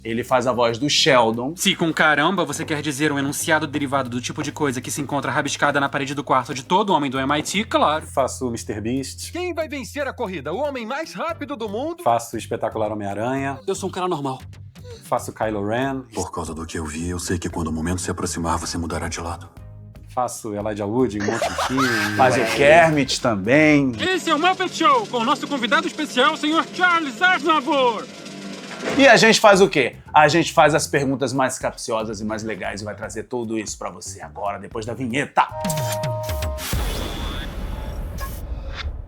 Ele faz a voz do Sheldon. Se com caramba você quer dizer um enunciado derivado do tipo de coisa que se encontra rabiscada na parede do quarto de todo homem do MIT, claro. Faço o Mr. Beast. Quem vai vencer a corrida? O homem mais rápido do mundo? Faço o Espetacular Homem-Aranha. Eu sou um cara normal. Faço Kylo Ren. Por causa do que eu vi, eu sei que quando o momento se aproximar, você mudará de lado. Faço Elijah Wood em um monte de filme. Faz o Kermit também. Esse é o Muppet Show, com o nosso convidado especial, o Sr. Charles Aznavour. E a gente faz o quê? A gente faz as perguntas mais capciosas e mais legais e vai trazer tudo isso pra você agora, depois da vinheta.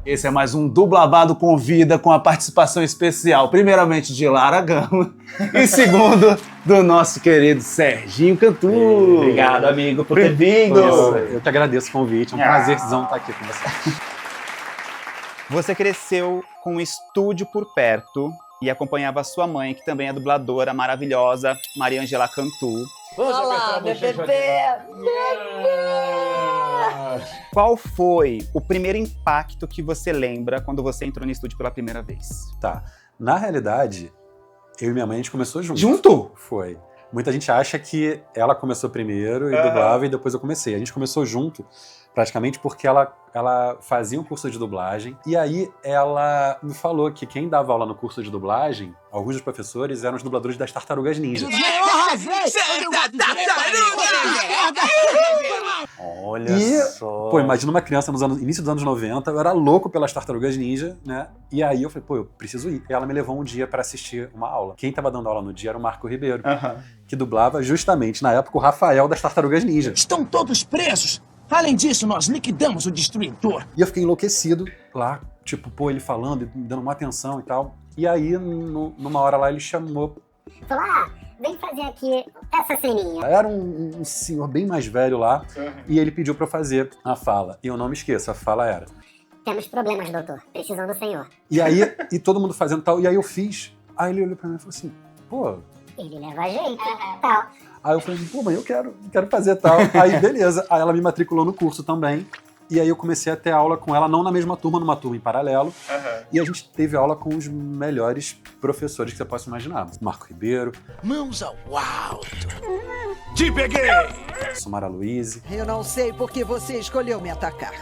Esse é mais um Dublabado Convida com a participação especial, primeiramente de Lara Gama e segundo do nosso querido Serginho Cantu. Obrigado, amigo, por ter vindo. Eu que agradeço o convite, é um prazerzão estar aqui com você. Você cresceu com o estúdio por perto e acompanhava a sua mãe, que também é dubladora maravilhosa, Maria Angela Cantu. Olá, bebê! Qual foi o primeiro impacto que você lembra quando você entrou no estúdio pela primeira vez? Tá. Na realidade, eu e minha mãe, a gente começou junto. Junto? Foi. Muita gente acha que ela começou primeiro e dublava e depois eu comecei. A gente começou junto, praticamente porque ela fazia um curso de dublagem e aí ela me falou que quem dava aula no curso de dublagem, alguns dos professores eram os dubladores das Tartarugas Ninja. Olha só. Pô, imagina uma criança início dos anos 90, eu era louco pelas Tartarugas Ninja, né? E aí eu falei, pô, eu preciso ir. E ela me levou um dia pra assistir uma aula. Quem tava dando aula no dia era o Marco Ribeiro, que dublava justamente, na época, o Rafael das Tartarugas Ninja. Estão todos presos! Além disso, nós liquidamos o destruidor. E eu fiquei enlouquecido lá, tipo, pô, ele falando, me dando uma atenção e tal. E aí, numa hora lá, ele chamou. Falou, vem fazer aqui essa ceninha. Era um senhor bem mais velho lá, e ele pediu pra eu fazer a fala. E eu não me esqueço, a fala era... Temos problemas, doutor. Precisam do senhor. E aí, e todo mundo fazendo tal, e aí eu fiz. Aí ele olhou pra mim e falou assim, pô... Ele leva jeito, tal. Aí eu falei, pô, mãe, eu quero fazer tal. Aí, beleza. Aí ela me matriculou no curso também. E aí eu comecei a ter aula com ela, não na mesma turma, numa turma em paralelo. E a gente teve aula com os melhores professores que você possa imaginar. Marco Ribeiro. Mãos ao alto. Te peguei! Sumara Luiz. Eu não sei por que você escolheu me atacar.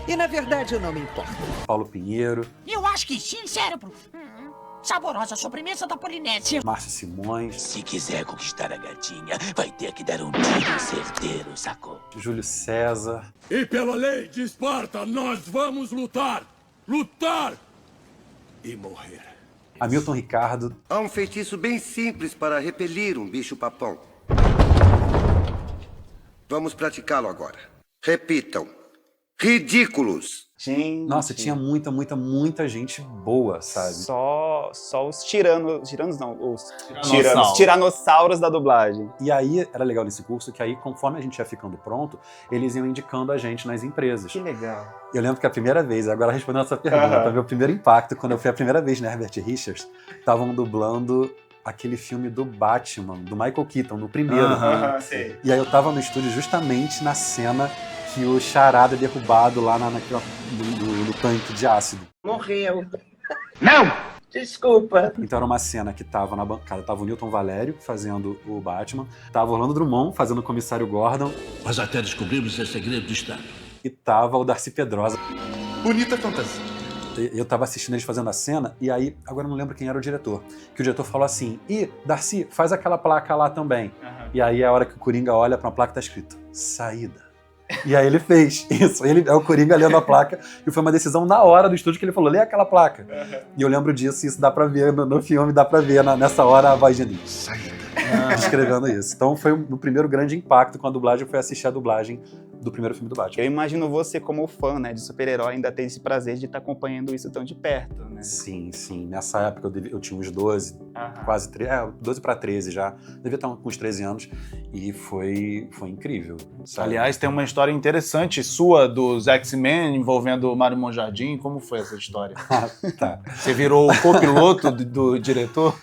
E na verdade eu não me importo. Paulo Pinheiro. Eu acho que sim, cérebro. Saborosa sobremesa da Polinésia. Márcio Simões. Se quiser conquistar a gatinha, vai ter que dar um tiro certeiro, sacou? Júlio César. E pela lei de Esparta, nós vamos lutar! Lutar! E morrer. Hamilton Ricardo. Há um feitiço bem simples para repelir um bicho-papão. Vamos praticá-lo agora. Repitam. Ridículos! Gente. Nossa, tinha muita gente boa, sabe? Só os tiranossauros da dublagem. E aí, era legal nesse curso que aí, conforme a gente ia ficando pronto, eles iam indicando a gente nas empresas. Que legal. Eu lembro que a primeira vez, agora respondendo essa pergunta, meu primeiro impacto, quando eu fui a primeira vez na Herbert Richards, estavam dublando aquele filme do Batman, do Michael Keaton, no primeiro. Sei. E aí eu tava no estúdio justamente na cena que o Charada é derrubado lá no tanque de ácido. Morreu. Não! Desculpa. Então era uma cena que tava na bancada, tava o Newton Valério fazendo o Batman, tava o Orlando Drummond fazendo o Comissário Gordon. Mas até descobrimos o segredo do Estado. E tava o Darcy Pedrosa. Bonita fantasia. Eu tava assistindo eles fazendo a cena, e aí, agora eu não lembro quem era o diretor. Que o diretor falou assim, Darcy, faz aquela placa lá também. E aí a hora que o Coringa olha pra uma placa tá escrito, saída. E aí ele fez isso. Ele é o Coringa lendo a placa. E foi uma decisão na hora do estúdio que ele falou, lê aquela placa. E eu lembro disso, e isso dá pra ver no filme, dá pra ver nessa hora a voz de descrevendo isso. Então foi o primeiro grande impacto com a dublagem, foi assistir a dublagem do primeiro filme do Batman. Eu imagino você como fã, né, de super-herói ainda ter esse prazer de estar acompanhando isso tão de perto, né? Sim. Nessa época eu tinha uns 12, quase 13, 12 para 13 já. Devia estar com uns 13 anos. E foi incrível. Sabe? Aliás, tem uma história interessante sua dos X-Men envolvendo o Mário Monjardim. Como foi essa história? Tá. Você virou o copiloto do diretor?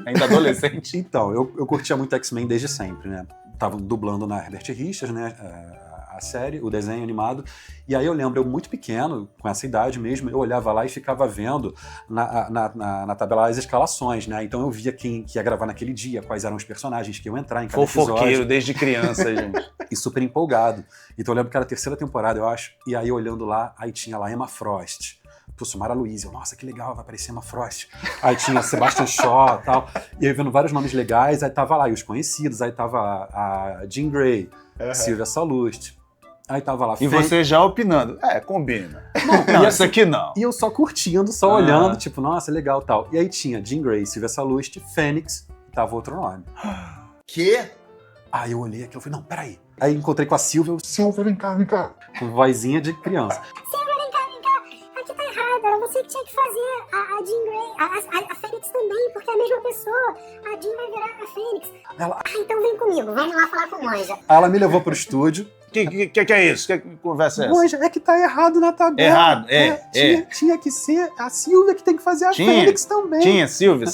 Ainda adolescente? Então, eu curtia muito X-Men desde sempre, né? Tava dublando na Herbert Richards, né? A a série, o desenho animado. E aí eu lembro, eu muito pequeno, com essa idade mesmo, eu olhava lá e ficava vendo na tabela as escalações, né? Então eu via quem que ia gravar naquele dia, quais eram os personagens que iam entrar em cada Fofoqueiro episódio. desde criança, gente. E super empolgado. Então eu lembro que era a 3ª temporada, eu acho. E aí olhando lá, aí tinha lá Emma Frost. Samara Louise, nossa, que legal, vai aparecer Emma Frost. Aí tinha Sebastian Shaw e tal. E aí vendo vários nomes legais, aí tava lá, e os conhecidos, aí tava a Jean Grey, Silvia Salust. Aí tava lá. E você já opinando. Combina. Não, isso aqui não. E eu só curtindo, só olhando, tipo, nossa, legal e tal. E aí tinha Jean Grey, Silvia Salust, Fênix, e tava outro nome. Quê? Aí eu olhei aquilo e falei, não, peraí. Aí encontrei com a Silvia, Silvia, vem cá, vem cá. com vozinha de criança. Silvia, vem cá. Aqui tá errado. Era você que tinha que fazer a Jean Grey. A Fênix também, porque é a mesma pessoa. A Jean vai virar a Fênix. Ela... então vem comigo. Vamos lá falar com o Monja. Aí ela me levou pro estúdio. Que é isso? Que conversa é essa? Monja, é que tá errado na tabela. Errado, Tinha que ser a Silvia que tem que fazer a Fênix também. Tinha, Silvia.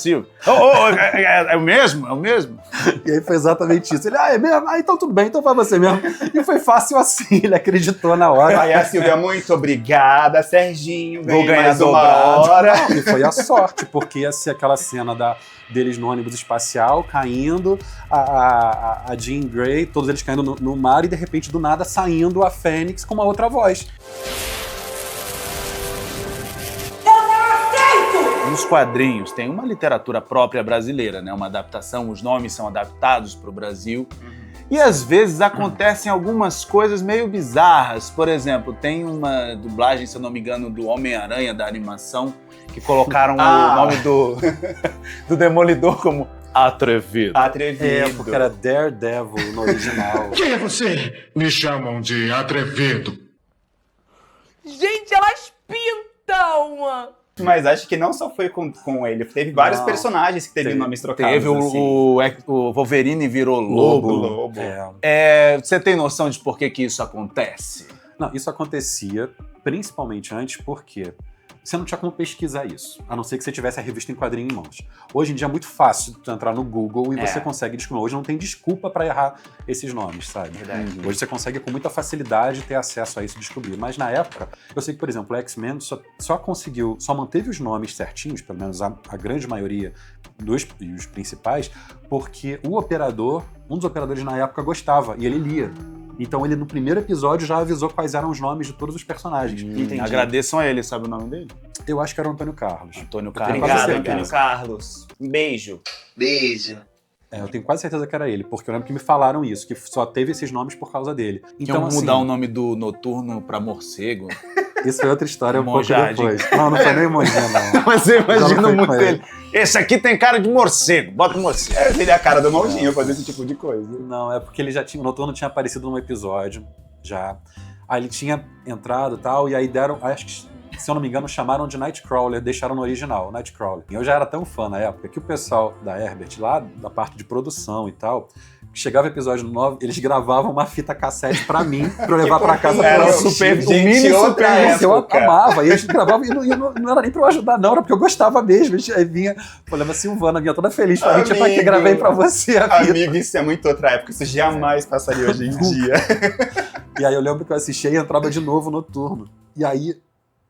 É o mesmo? É o mesmo? E aí foi exatamente isso. Ele, é mesmo? Então tudo bem, então vai você mesmo. E foi fácil assim, ele acreditou na hora. Aí a Silvia, muito obrigada, Serginho, vou ganhar mais uma dobrado. hora. E foi a sorte, porque ia ser aquela cena deles no ônibus espacial, caindo, a Jean Grey, todos eles caindo no mar, e de repente, do nada, saindo a Fênix com uma outra voz. Nos quadrinhos tem uma literatura própria brasileira, né? Uma adaptação, os nomes são adaptados para o Brasil. E às vezes acontecem algumas coisas meio bizarras. Por exemplo, tem uma dublagem, se eu não me engano, do Homem-Aranha da animação, que colocaram o nome do Demolidor como Atrevido. É, porque era Daredevil no original. Quem é você? Me chamam de Atrevido. Gente, elas pintam! Mas acho que não só foi com ele, teve vários personagens que teve nomes trocados. Teve o Wolverine virou Lobo. Você tem noção de por que isso acontece? Não, isso acontecia principalmente antes porque você não tinha como pesquisar isso, a não ser que você tivesse a revista em quadrinho em mãos. Hoje em dia é muito fácil tu entrar no Google e você consegue descobrir. Hoje não tem desculpa pra errar esses nomes, sabe? Verdade. Hoje você consegue com muita facilidade ter acesso a isso e descobrir. Mas na época, eu sei que, por exemplo, o X-Men só manteve os nomes certinhos, pelo menos a grande maioria e os principais, porque um dos operadores na época gostava e ele lia. Então ele no primeiro episódio já avisou quais eram os nomes de todos os personagens. Agradeçam a ele, sabe o nome dele? Eu acho que era o Antônio Carlos. Antônio Carlos. Obrigado, Antônio Carlos. Um beijo. Beijo. Eu tenho quase certeza que era ele, porque eu lembro que me falaram isso, que só teve esses nomes por causa dele. Então, Iam mudar o nome do Noturno pra Morcego. Isso é outra história um pouco Monjade. depois. Não foi nem Monjade, não. Mas eu imagino foi muito com ele. Esse aqui tem cara de morcego, bota o morcego. Seria a cara do Maldinho fazer esse tipo de coisa. Não, é porque o Noturno tinha aparecido num episódio, já. Aí ele tinha entrado e tal, e aí acho que, se eu não me engano, chamaram de Nightcrawler, deixaram no original, Nightcrawler. E eu já era tão fã na época que o pessoal da Herbert, lá da parte de produção e tal, chegava o episódio 9, eles gravavam uma fita cassete pra mim, pra eu levar pra casa. Era o mini super. Eu amava. E eles gravavam, e não era nem pra eu ajudar, não, era porque eu gostava mesmo. Aí vinha, olhava a Silvana, vinha toda feliz pra mim, tipo, aqui, gravei pra você a fita. Amigo, isso é muito outra época, isso jamais passaria hoje em dia. E aí eu lembro que eu assistia e entrava de novo no Noturno. E aí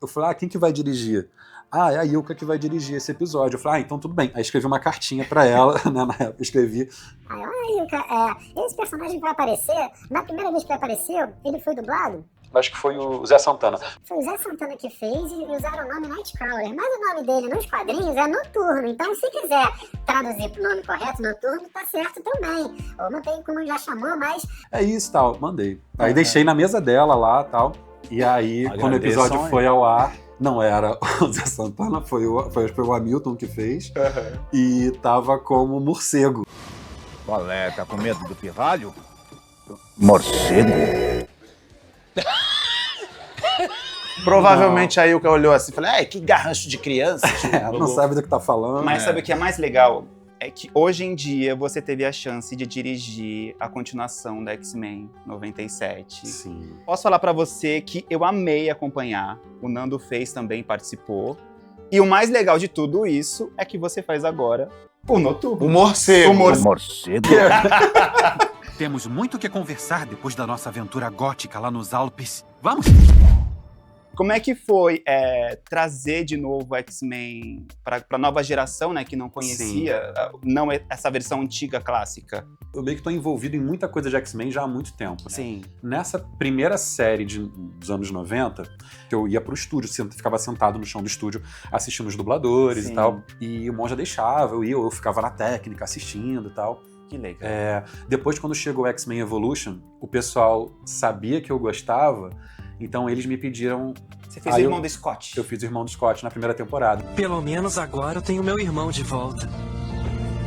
eu falei, quem que vai dirigir? É a Ilka que vai dirigir esse episódio. Eu falei, então tudo bem. Aí escrevi uma cartinha pra ela, né, na época escrevi. Olha, Ilka, esse personagem vai aparecer, na primeira vez que ele apareceu, ele foi dublado? Acho que foi o Zé Santana. Foi o Zé Santana que fez e usaram o nome Nightcrawler, mas o nome dele nos quadrinhos é Noturno, então se quiser traduzir pro nome correto, Noturno, tá certo também. Ou não tem como já chamou, mas... É isso, tal, mandei. Aí deixei na mesa dela lá, tal. E aí, quando o episódio foi ao ar, não era o Zé Santana, foi o Hamilton que fez. E tava como morcego. Qual é? Tá com medo do pirralho? Morcego? Provavelmente a Ilka olhou assim e falou, que garrancho de criança. Não sabe do que tá falando. Mas sabe o que é mais legal? É que hoje em dia você teve a chance de dirigir a continuação da X-Men 97. Sim. Posso falar pra você que eu amei acompanhar. O Nando fez também, participou. E o mais legal de tudo isso é que você faz agora o Noturno. O morcego. O morcego. Temos muito o que conversar depois da nossa aventura gótica lá nos Alpes. Vamos? Como é que foi trazer de novo o X-Men pra nova geração, né, que não conhecia, não essa versão antiga, clássica? Eu meio que tô envolvido em muita coisa de X-Men já há muito tempo. Né? Sim. Nessa primeira série dos anos 90, que eu ia pro estúdio, ficava sentado no chão do estúdio assistindo os dubladores e tal, e o Monja deixava, eu ficava na técnica assistindo e tal. Que legal. Depois, quando chegou o X-Men Evolution, o pessoal sabia que eu gostava, então eles me pediram... Você fez o irmão do Scott. Eu fiz o irmão do Scott na primeira temporada. Pelo menos agora eu tenho meu irmão de volta.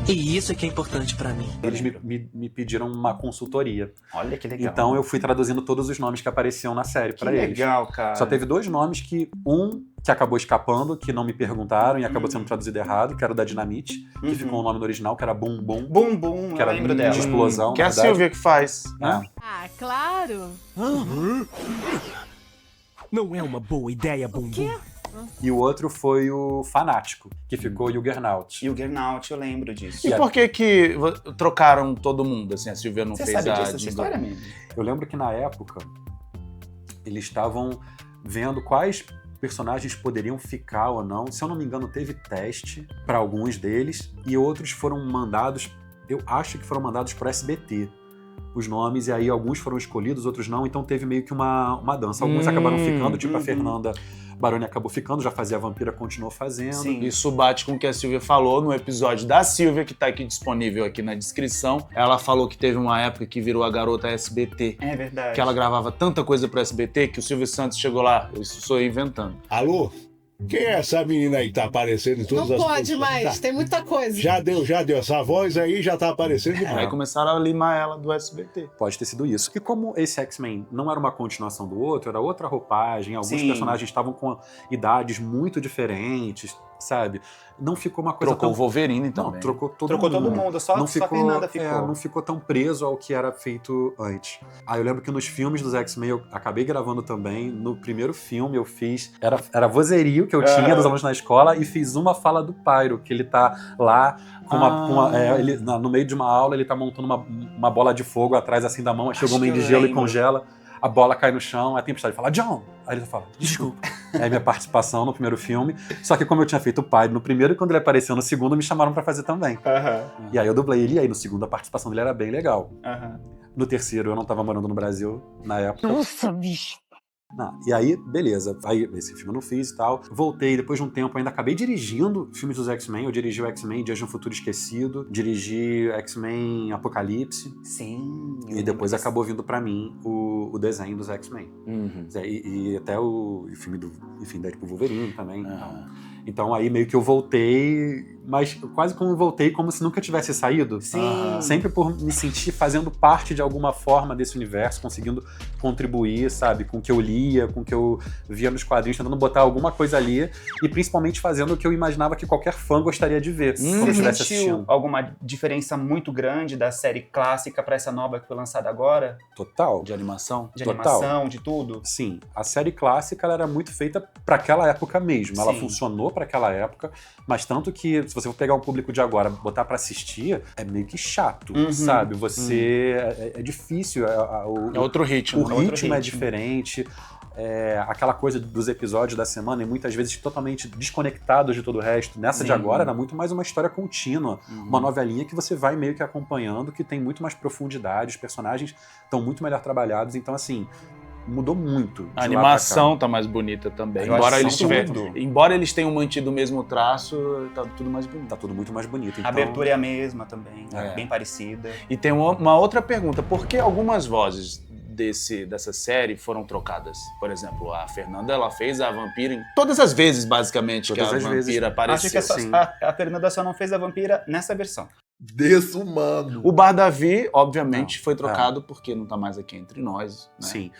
E isso é que é importante pra mim. Eles me pediram uma consultoria. Olha que legal. Então eu fui traduzindo todos os nomes que apareciam na série pra eles. Que legal, cara. Só teve 2 nomes que acabou escapando, que não me perguntaram e acabou sendo traduzido errado, que era o da Dinamite, que ficou o nome no original, que era Bum Bum. Bum Bum, que era lembro dela. de explosão. Que é a Sylvia que faz, né? Ah, claro. Não é uma boa ideia, Bum Bum. E o outro foi o Fanático, que ficou Juggernaut. Juggernaut, eu lembro disso. E por que trocaram todo mundo, assim, a Sylvia não fez sabe a... disso, essa história mesmo? Eu lembro que na época, eles estavam vendo quais personagens poderiam ficar ou não. Se eu não me engano, teve teste para alguns deles, e outros foram mandados, eu acho que foram mandados pro SBT. Os nomes, e aí alguns foram escolhidos, outros não, então teve meio que uma dança. Alguns acabaram ficando, tipo a Fernanda Baroni acabou ficando, já fazia a Vampira, continuou fazendo. Sim. Isso bate com o que a Sylvia falou no episódio da Sylvia, que tá aqui disponível aqui na descrição. Ela falou que teve uma época que virou a garota SBT. É verdade. Que ela gravava tanta coisa pro SBT que o Silvio Santos chegou lá. Isso sou eu inventando. Alô? Quem é essa menina aí que tá aparecendo em todas as... Não pode mais, tem muita coisa. Já deu. Essa voz aí já tá aparecendo demais. Aí começaram a limar ela do SBT. Pode ter sido isso. E como esse X-Men não era uma continuação do outro, era outra roupagem, alguns personagens estavam com idades muito diferentes, sabe? Não ficou uma coisa Trocou o Wolverine também. Não, trocou todo mundo, só a Fernanda ficou. Não ficou tão preso ao que era feito antes. Eu lembro que nos filmes dos X-Men eu acabei gravando também. No primeiro filme eu fiz... Era vozerio que eu tinha dos alunos na escola, e fiz uma fala do Pyro, que ele tá lá com no meio de uma aula, ele tá montando uma bola de fogo atrás assim da mão, aí chegou um meio de gelo e congela. A bola cai no chão, a Tempestade fala, John! Aí ele fala, desculpa. É minha participação no primeiro filme. Só que como eu tinha feito o pai no primeiro, e quando ele apareceu no segundo, me chamaram pra fazer também. E aí eu dublei ele, e aí no segundo a participação dele era bem legal. No terceiro eu não tava morando no Brasil na época. Nossa, bicho! E aí, beleza. Aí, esse filme eu não fiz e tal. Voltei, depois de um tempo, ainda acabei dirigindo filmes dos X-Men. Eu dirigi o X-Men Dias de um Futuro Esquecido. Dirigi X-Men Apocalipse. Sim. E depois acabou vindo pra mim o desenho dos X-Men. E até o filme do Deadpool Wolverine também. Então aí meio que eu voltei, mas quase como voltei como se nunca tivesse saído. Sim. Sempre por me sentir fazendo parte de alguma forma desse universo, conseguindo contribuir, sabe, com o que eu lia, com o que eu via nos quadrinhos, tentando botar alguma coisa ali, e principalmente fazendo o que eu imaginava que qualquer fã gostaria de ver quando estivesse assistindo. Alguma diferença muito grande da série clássica pra essa nova que foi lançada agora? Total. De animação? De animação, de tudo? Sim. A série clássica ela era muito feita pra aquela época mesmo. Ela funcionou pra aquela época, mas tanto que se você for pegar um público de agora, botar pra assistir, é meio que chato, sabe? Você... É difícil. É outro ritmo. O ritmo é diferente. Aquela coisa dos episódios da semana e muitas vezes totalmente desconectados de todo o resto. Nessa de agora era muito mais uma história contínua, uma novelinha que você vai meio que acompanhando, que tem muito mais profundidade, os personagens estão muito melhor trabalhados, então assim, mudou muito. A animação tá mais bonita também. Embora eles tenham mantido o mesmo traço, tá tudo mais bonito. Tá tudo muito mais bonito. Então... A abertura é a mesma também, bem parecida. E tem uma outra pergunta, por que algumas vozes dessa série foram trocadas? Por exemplo, a Fernanda, ela fez a Vampira em todas as vezes, basicamente, que a Vampira apareceu. Acho que a Fernanda só não fez a Vampira nessa versão. Desumano. O Bar Davi, obviamente, foi trocado porque não tá mais aqui entre nós. Né? Sim.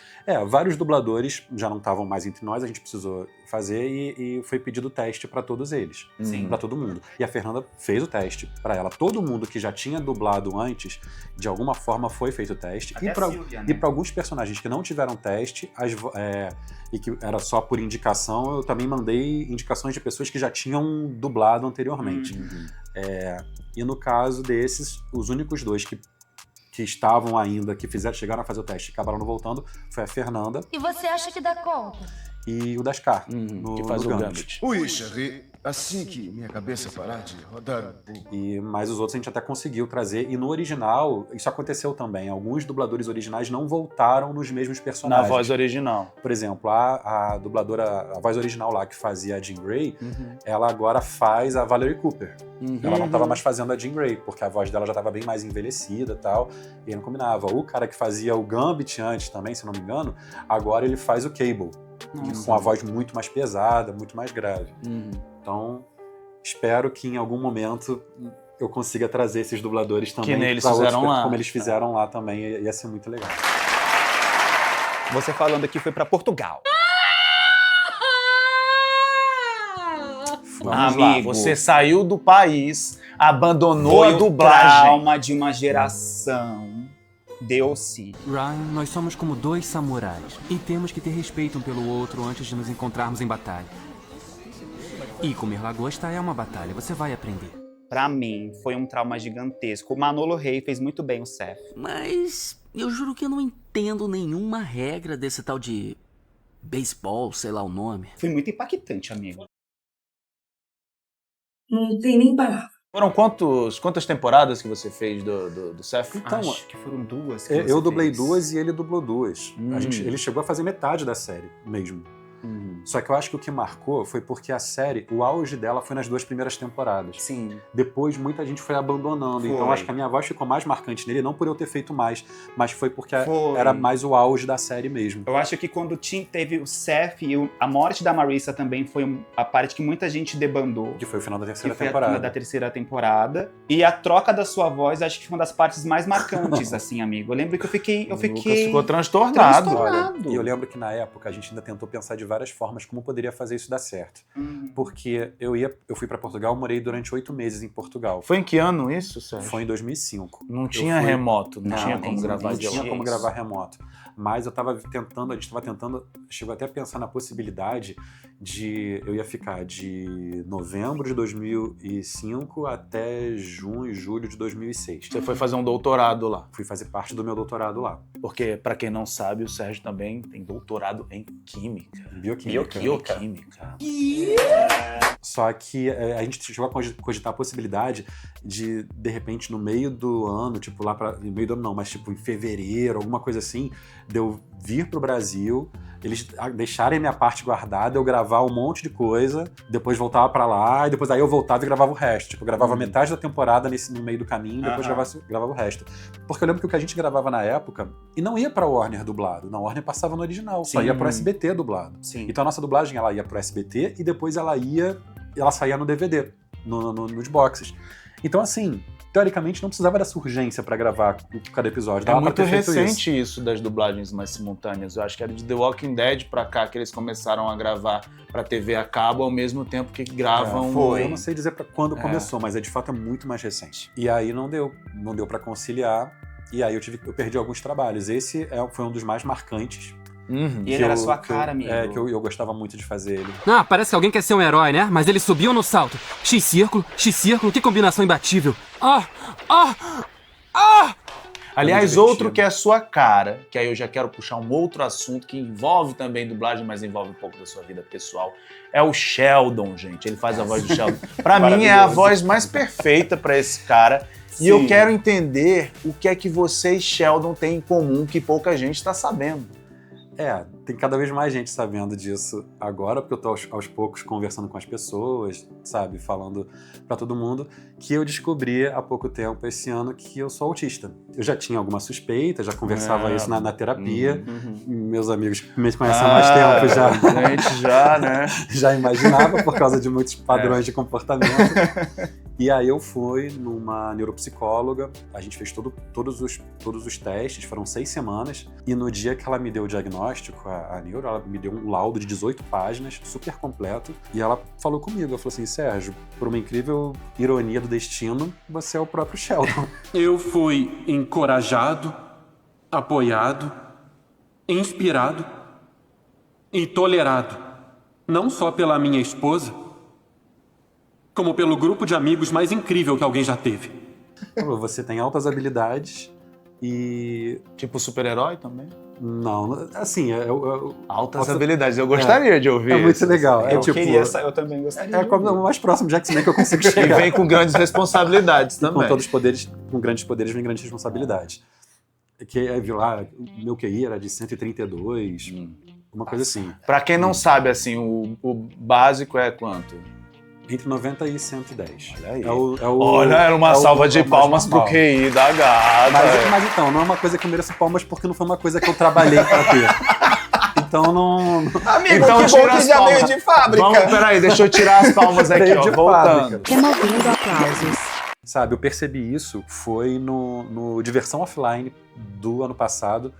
Vários dubladores já não estavam mais entre nós, a gente precisou fazer e foi pedido teste pra todos eles. Pra todo mundo. E a Fernanda fez o teste pra ela. Todo mundo que já tinha dublado antes, de alguma forma foi feito o teste. E pra alguns personagens que não tiveram teste, e que era só por indicação, eu também mandei indicações de pessoas que já tinham dublado anteriormente. E no caso desses, os únicos dois que que estavam ainda, que chegaram a fazer o teste e acabaram não voltando, foi a Fernanda E você acha que dá conta? e o Daskar, no, que faz no o Gambit. Ui, Charlie, assim que minha cabeça parar de rodar um pouco. Mas os outros a gente até conseguiu trazer. E no original, isso aconteceu também. Alguns dubladores originais não voltaram nos mesmos personagens. Na voz original. Por exemplo, a dubladora, a voz original lá que fazia a Jean Grey, ela agora faz a Valerie Cooper. Ela não estava mais fazendo a Jean Grey, porque a voz dela já estava bem mais envelhecida e tal, e aí não combinava. O cara que fazia o Gambit antes também, se não me engano, agora ele faz o Cable. Com a voz muito mais pesada, muito mais grave. Então, espero que em algum momento eu consiga trazer esses dubladores também. Que eles fizeram lá. Como eles fizeram lá também, ia ser muito legal. Você falando aqui foi pra Portugal. Amigo, você saiu do país, abandonou Foi a o dublagem. trauma de uma geração. Deu-se. Ryan, nós somos como dois samurais e temos que ter respeito um pelo outro antes de nos encontrarmos em batalha. E comer lagosta é uma batalha, você vai aprender. Pra mim, foi um trauma gigantesco. O Manolo Rey fez muito bem o Seth. Mas eu juro que eu não entendo nenhuma regra desse tal de beisebol, sei lá o nome. Foi muito impactante, amigo. Não tem nem palavra. Foram quantas temporadas que você fez do Seth? Então, Acho que foram 2 que eu você dublei fez. 2 e ele dublou 2. Ele chegou a fazer metade da série mesmo. Só que eu acho que o que marcou foi porque a série, o auge dela foi nas 2 primeiras temporadas. Sim. Depois muita gente foi abandonando. Foi. Então acho que a minha voz ficou mais marcante nele, não por eu ter feito mais, mas foi porque era mais o auge da série mesmo. Eu acho que quando teve o Seth e a morte da Marissa também foi a parte que muita gente debandou. Que foi o final da terceira que foi temporada. a final da terceira temporada. E a troca da sua voz, acho que foi uma das partes mais marcantes, assim, amigo. Eu lembro que eu fiquei... Lucas ficou transtornado. Olha, e eu lembro que na época a gente ainda tentou pensar de várias formas como poderia fazer isso dar certo. Porque eu fui pra Portugal, morei durante 8 meses em Portugal. Foi em que ano isso, Sérgio? Foi em 2005. Não tinha remoto, não tinha como gravar de lá. Não tinha como gravar remoto. Mas a gente estava tentando, chegou até a pensar na possibilidade eu ia ficar de novembro de 2005 até junho, julho de 2006. Você foi fazer um doutorado lá? Fui fazer parte do meu doutorado lá. Porque, pra quem não sabe, o Sérgio também tem doutorado em Química. Bioquímica. Só que a gente chegou a cogitar a possibilidade de repente, no meio do ano, tipo lá para no meio do ano não, mas tipo em fevereiro, alguma coisa assim, de eu vir pro Brasil, eles deixarem minha parte guardada, eu gravar um monte de coisa, depois voltava pra lá, e depois aí eu voltava e gravava o resto. Tipo, eu gravava metade da temporada no meio do caminho, depois gravava o resto. Porque eu lembro que o que a gente gravava na época, e não ia pra Warner dublado, na Warner passava no original, só ia pro SBT dublado. Sim. Então a nossa dublagem, ela ia pro SBT e depois ela saía no DVD, nos boxes. Então assim, teoricamente não precisava dessa urgência pra gravar cada episódio. É muito recente isso das dublagens mais simultâneas. Eu acho que era de The Walking Dead pra cá que eles começaram a gravar pra TV a cabo ao mesmo tempo que gravam. Eu não sei dizer pra quando começou, mas de fato é muito mais recente. E aí não deu pra conciliar. E aí eu perdi alguns trabalhos. Esse foi um dos mais marcantes. E ele era sua cara, amigo. Que eu gostava muito de fazer ele. Ah, parece que alguém quer ser um herói, né? Mas ele subiu no salto. X-círculo, que combinação imbatível. Aliás, outro que é a sua cara, que aí eu já quero puxar um outro assunto que envolve também dublagem, mas envolve um pouco da sua vida pessoal, é o Sheldon, gente. Ele faz a voz do Sheldon. Pra mim é a voz mais perfeita pra esse cara. Sim. E eu quero entender o que é que você e Sheldon têm em comum que pouca gente tá sabendo. Tem cada vez mais gente sabendo disso agora, porque eu tô aos poucos conversando com as pessoas, sabe, falando pra todo mundo, que eu descobri há pouco tempo, esse ano, que eu sou autista. Eu já tinha alguma suspeita, já conversava isso na terapia, meus amigos que me conhecem há mais tempo a gente já, né? Já imaginava por causa de muitos padrões de comportamento. E aí eu fui numa neuropsicóloga, a gente fez todos os testes, foram 6 semanas, e no dia que ela me deu o diagnóstico, a neuro, ela me deu um laudo de 18 páginas, super completo, e ela falou comigo, ela falou assim, Sérgio, por uma incrível ironia do destino, você é o próprio Sheldon. Eu fui encorajado, apoiado, inspirado e tolerado, não só pela minha esposa, como pelo grupo de amigos mais incrível que alguém já teve. Você tem altas habilidades, E... Tipo super-herói também? Não, assim... Altas habilidades, eu gostaria de ouvir. É muito legal. Eu também gostaria. É como o mais próximo de X-Men que eu consigo chegar. E vem com grandes responsabilidades também. Com todos os poderes, com grandes poderes vem grandes responsabilidades. Que viu lá, o meu QI era de 132, uma coisa assim. Pra quem não sabe, assim, o básico é quanto? Entre 90 e 110. Olha aí. Olha, era uma salva de palmas pro QI da gata. Mas então, não é uma coisa que eu mereço palmas porque não foi uma coisa que eu trabalhei pra ter. Então não... Amigo, então, que bom que já veio de fábrica. Peraí, deixa eu tirar as palmas aqui, ó, voltando. Removendo aplausos. Sabe, eu percebi isso, foi no Diversão Offline do ano passado,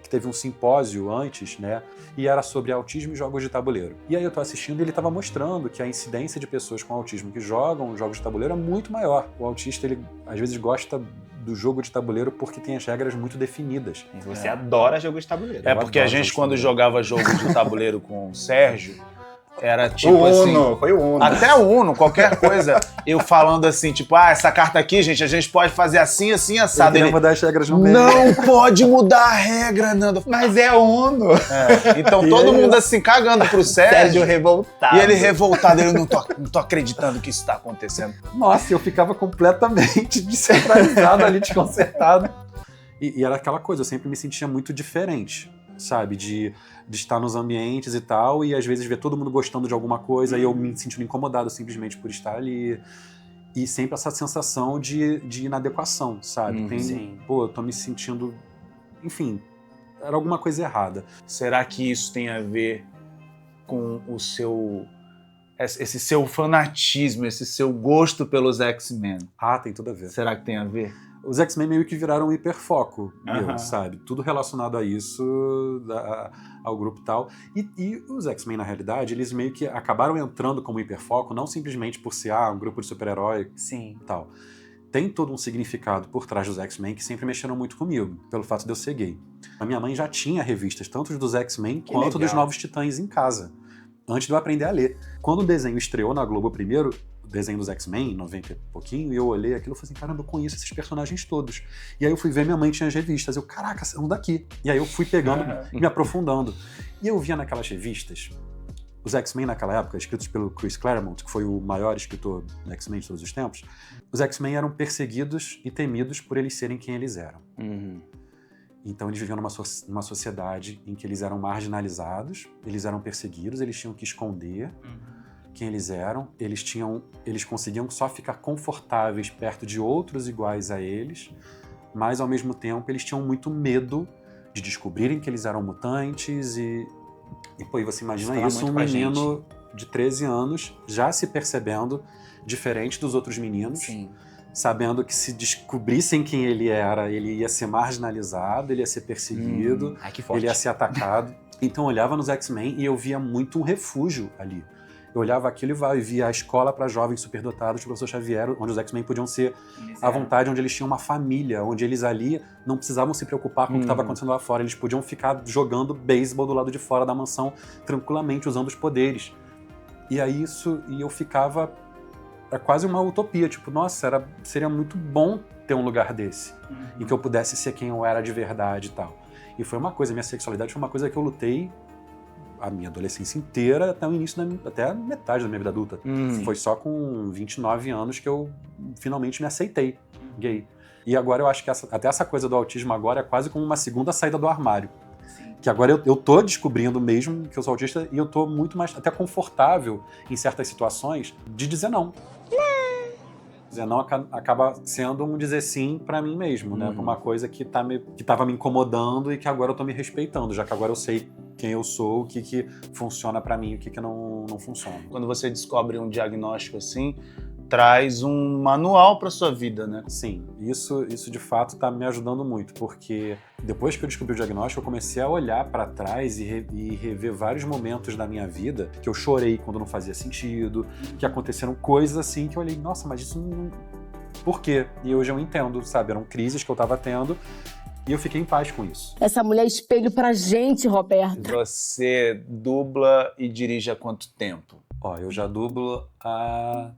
que teve um simpósio antes, né? E era sobre autismo e jogos de tabuleiro. E aí eu tô assistindo e ele tava mostrando que a incidência de pessoas com autismo que jogam jogos de tabuleiro é muito maior. O autista, ele às vezes gosta do jogo de tabuleiro porque tem as regras muito definidas. E você adora jogo de tabuleiro. É porque a gente, quando jogava jogos de tabuleiro com o Sérgio, era tipo o Uno, assim... foi o Uno. Até o Uno, qualquer coisa. Eu falando assim, tipo, essa carta aqui, gente, a gente pode fazer assim, assim, assado. Ele mudar as regras no meio. Não pode mudar a regra, Nando. Mas é Uno. Então todo mundo assim, cagando pro Sérgio. revoltado. E ele revoltado, eu não tô acreditando que isso tá acontecendo. Nossa, eu ficava completamente descentralizado ali, desconcertado. E era aquela coisa, eu sempre me sentia muito diferente, sabe? De estar nos ambientes e tal, e às vezes ver todo mundo gostando de alguma coisa e eu me sentindo incomodado simplesmente por estar ali. E sempre essa sensação de inadequação, sabe? Pô, eu tô me sentindo... Enfim, era alguma coisa errada. Será que isso tem a ver com o seu... esse seu fanatismo, esse seu gosto pelos X-Men? Ah, tem tudo a ver. Será que tem a ver? Os X-Men meio que viraram um hiperfoco meu, sabe? Tudo relacionado a isso, ao grupo e tal. E os X-Men, na realidade, eles meio que acabaram entrando como hiperfoco, não simplesmente por ser um grupo de super-herói e tal. Tem todo um significado por trás dos X-Men que sempre mexeram muito comigo, pelo fato de eu ser gay. A minha mãe já tinha revistas, tanto dos X-Men quanto dos Novos Titãs em casa, antes de eu aprender a ler. Quando o desenho estreou na Globo primeiro, desenho dos X-Men, 90 e pouquinho, e eu olhei aquilo e falei assim, caramba, eu conheço esses personagens todos. E aí eu fui ver, minha mãe tinha as revistas, eu, caraca, são daqui. E aí eu fui pegando, me aprofundando. E eu via naquelas revistas, os X-Men naquela época, escritos pelo Chris Claremont, que foi o maior escritor do X-Men de todos os tempos, os X-Men eram perseguidos e temidos por eles serem quem eles eram. Então eles viviam numa sociedade em que eles eram marginalizados, eles eram perseguidos, eles tinham que esconder quem eles eram, eles conseguiam só ficar confortáveis perto de outros iguais a eles, mas ao mesmo tempo eles tinham muito medo de descobrirem que eles eram mutantes e pô, você imagina isso, um menino de 13 anos já se percebendo diferente dos outros meninos, sabendo que se descobrissem quem ele era, ele ia ser marginalizado, ele ia ser perseguido, ele ia ser atacado. Então eu olhava nos X-Men e eu via muito um refúgio ali. Eu olhava aquilo e via a escola para jovens superdotados do professor Xavier, onde os X-Men podiam ser à vontade, onde eles tinham uma família, onde eles ali não precisavam se preocupar com o que estava acontecendo lá fora. Eles podiam ficar jogando beisebol do lado de fora da mansão tranquilamente, usando os poderes. E aí e eu ficava... Era quase uma utopia, tipo, nossa, seria muito bom ter um lugar desse, em que eu pudesse ser quem eu era de verdade e tal. E foi uma coisa, minha sexualidade foi uma coisa que eu lutei a minha adolescência inteira até o início, até a metade da minha vida adulta. Foi só com 29 anos que eu finalmente me aceitei gay. E agora eu acho que até essa coisa do autismo agora é quase como uma segunda saída do armário. Que agora eu tô descobrindo mesmo que eu sou autista e eu tô muito mais até confortável em certas situações de dizer não. Dizer não acaba sendo um dizer sim pra mim mesmo, né? Pra uma coisa que tava me incomodando e que agora eu tô me respeitando, já que agora eu sei quem eu sou, o que funciona pra mim e o que não funciona. Quando você descobre um diagnóstico assim, traz um manual pra sua vida, né? Sim, isso de fato tá me ajudando muito, porque depois que eu descobri o diagnóstico, eu comecei a olhar pra trás e rever vários momentos da minha vida que eu chorei quando não fazia sentido, que aconteceram coisas assim que eu olhei, nossa, mas isso não... Por quê? E hoje eu entendo, sabe? Eram crises que eu tava tendo e eu fiquei em paz com isso. Essa mulher é espelho pra gente, Roberto. Você dubla e dirige há quanto tempo? Ó, eu já dublo há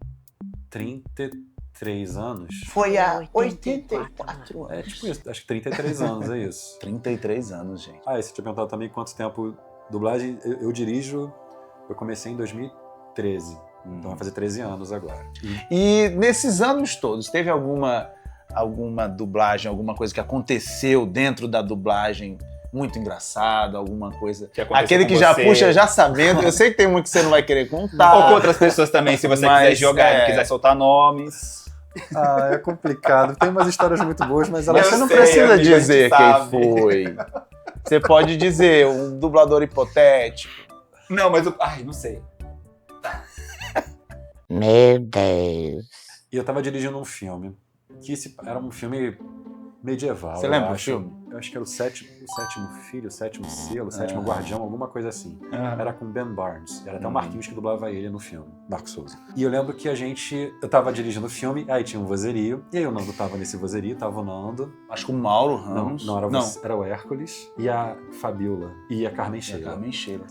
33 33 anos. Foi há 84 anos. É tipo isso, acho que 33 anos, é isso. 33 anos, gente. Ah, e você tinha perguntado também quanto tempo dublagem. Eu dirijo, eu comecei em 2013, então vai fazer 13 anos agora. E nesses anos todos, teve alguma dublagem, alguma coisa que aconteceu dentro da dublagem muito engraçada, alguma coisa? Aquele que já puxa já sabendo, eu sei que tem muito que você não vai querer contar. Ou com outras pessoas também, se você quiser jogar, quiser soltar nomes. Ah, é complicado. Tem umas histórias muito boas, mas elas... Você não precisa dizer quem foi. Você pode dizer um dublador hipotético. Não, mas ai, não sei. Meu Deus. E eu tava dirigindo um filme, que era um filme medieval. Você lembra do filme? Eu acho que era o sétimo filho, o sétimo selo, o sétimo guardião, alguma coisa assim. Era com Ben Barnes. Era até o Marquinhos que dublava ele no filme, Marco Souza. E eu lembro que eu tava dirigindo o filme, aí tinha um vozerio, e aí o Nando tava nesse vozerio, tava o Nando. Acho que o Mauro Ramos. Não, era o Hércules, e a Fabiola, e a Carmen Sheila.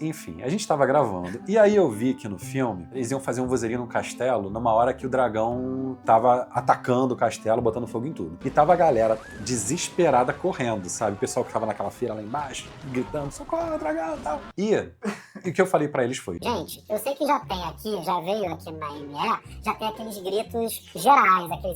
Enfim, a gente tava gravando, e aí eu vi que no filme, eles iam fazer um vozerio num castelo, numa hora que o dragão tava atacando o castelo, botando fogo em tudo. E tava a galera desesperada correndo, sabe? O pessoal que tava naquela feira lá embaixo, gritando, socorro, dragão e tal. E o que eu falei pra eles foi... Gente, eu sei que já veio aqui na ME, já tem aqueles gritos gerais, aqueles...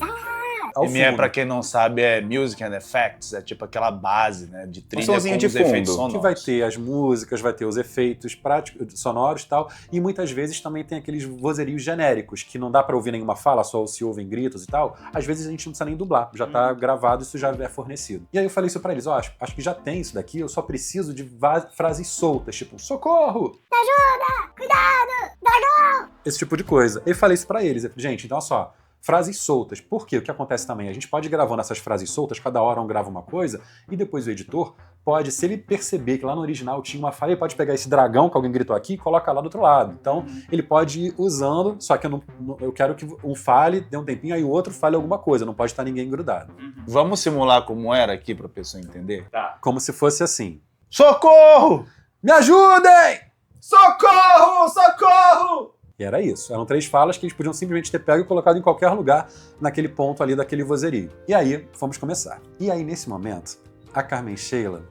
ME, pra quem não sabe, é Music and Effects, é tipo aquela base, né, de trilha com os efeitos sonoros. Que vai ter as músicas, vai ter os efeitos práticos, sonoros e tal, e muitas vezes também tem aqueles vozerios genéricos, que não dá pra ouvir nenhuma fala, só se ouvem gritos e tal. Às vezes a gente não precisa nem dublar, já tá gravado, isso já é fornecido. E aí eu falei isso pra eles, acho que já tem isso daqui, eu só preciso de frases soltas, tipo, socorro! Me ajuda! Cuidado! Dragão! Esse tipo de coisa. Eu falei isso pra eles, eu falei, gente, então olha só, frases soltas. Por quê? O que acontece também? A gente pode ir gravando essas frases soltas, cada hora um grava uma coisa, e depois o editor pode, se ele perceber que lá no original tinha uma falha, ele pode pegar esse dragão que alguém gritou aqui e coloca lá do outro lado. Então, ele pode ir usando, só que eu quero que um fale, dê um tempinho, aí o outro fale alguma coisa, não pode estar ninguém grudado. Vamos simular como era aqui pra pessoa entender? Tá. Como se fosse assim. Socorro! Me ajudem! Socorro! Socorro! E era isso. Eram 3 falas que eles podiam simplesmente ter pego e colocado em qualquer lugar naquele ponto ali daquele vozerio. E aí, fomos começar. E aí, nesse momento, a Carmen Sheila...